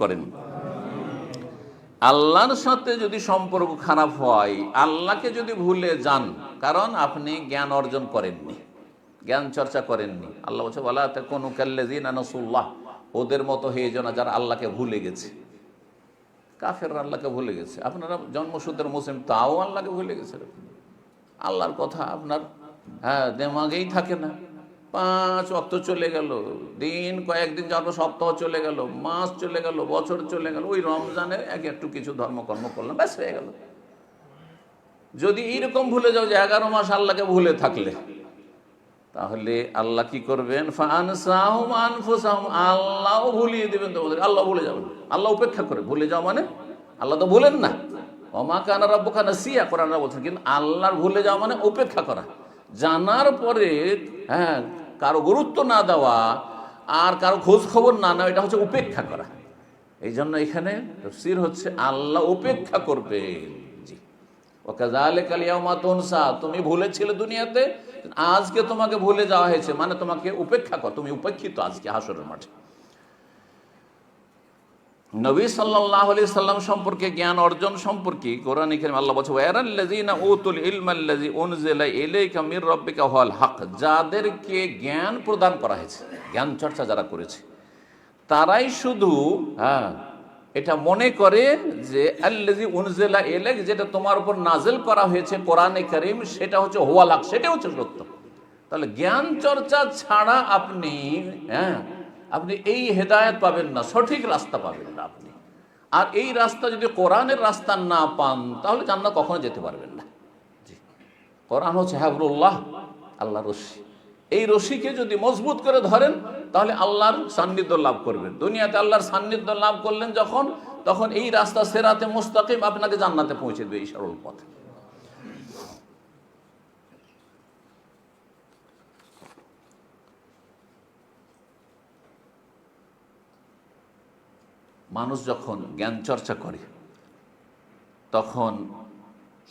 করেন। আল্লাহর সাথে যদি সম্পর্ক খারাপ হয়, আল্লাহকে যদি ভুলে যান, কারণ আপনি জ্ঞান অর্জন করেননি, জ্ঞান চর্চা করেননি। আল্লাহ বলছে ওয়ালা তাকুনু কাল্লাযিনা নাসুল্লাহ, ওদের মতো হয়ে যেও না যারা আল্লাহকে ভুলে গেছে। কাফেররা আল্লাহকে ভুলে গেছে, আপনারা জন্মসূত্রের মুসলিম তাও আল্লাহকে ভুলে গেছে। আল্লাহর কথা আপনার দেমাগেই থাকে না। 5 ওয়াক্ত চলে গেল, দিন কয়েকদিন যাওয়ার পর সপ্তাহ চলে গেল, মাস চলে গেল, বছর চলে গেল, ওই রমজানে একটু কিছু ধর্মকর্ম করলাম, ব্যাস হয়ে গেল। যদি এইরকম ভুলে যাও যে 11 মাস আল্লাহকে ভুলে থাকলে, তাহলে আল্লাহ কি করবেন? ফাআনসাহুম আনফুসাহুম, আল্লাহও ভুলিয়ে দেবেন তোমাদের। আল্লাহ ভুলে যাবেন, আল্লাহ উপেক্ষা করে। ভুলে যাও মানে আল্লাহ তো ভুলেন না। ওমা কানা রাব্বুকা নাসিয়া, কোরআনরা বলছেন। কিন্তু আল্লাহর ভুলে যাওয়া মানে উপেক্ষা করা, জানার পরে কারো গুরুত্ব না দেওয়া আর কারো খোঁজ খবর না নেওয়া, এটা হচ্ছে উপেক্ষা করা। এই জন্য এখানে তাফসীর হচ্ছে আল্লাহ উপেক্ষা করবেন। জি, ওয়াকাযালিকা আল-ইয়াওমা তুনসা, তুমি ভুলেছিলে দুনিয়াতে, আজকে তোমাকে ভুলে যাওয়া হয়েছে, মানে তোমাকে উপেক্ষা কর, তুমি উপেক্ষিত আজকে হাসরের মাঠে। নবী সাল্লাল্লাহু আলাইহি সাল্লাম সম্পর্কে, জ্ঞান অর্জন সম্পর্কে কোরআনে কারীমে আল্লাহ বলছে ওয়ারাল্লাযিনা উতুল ইলমাল্লাযী উনজিলা ইলাইকা মির রাব্বিকা হুয়াল হক, যাদেরকে জ্ঞান প্রদান করা হয়েছে, জ্ঞান চর্চা যারা করেছে, তারাই শুধু এটা মনে করে যে আল্লাযী উনজিলা ইলাইক, যেটা তোমার উপর নাজিল করা হয়েছে কোরআনে কারীম, সেটা হচ্ছে হুয়াল হক, সেটা হচ্ছে সত্য। তাহলে জ্ঞান চর্চা ছাড়া আপনি আপনি এই হেদায়েত পাবেন না, সঠিক রাস্তা পাবেন না আপনি। আর এই রাস্তা যদি কোরআনের রাস্তা না পান, তাহলে জান্নাত কখনো যেতে পারবেন না। জি, কোরআন হচ্ছে হাবলুল্লাহ, আল্লাহর রশি। এই রশিকে যদি মজবুত করে ধরেন, তাহলে আল্লাহর সান্নিধ্য লাভ করবেন। দুনিয়াতে আল্লাহর সান্নিধ্য লাভ করলেন যখন, তখন এই রাস্তা সিরাতে মুস্তাকিম আপনাকে জান্নাতে পৌঁছে দেবে, এই সরল পথ। মানুষ যখন জ্ঞান চর্চা করে, তখন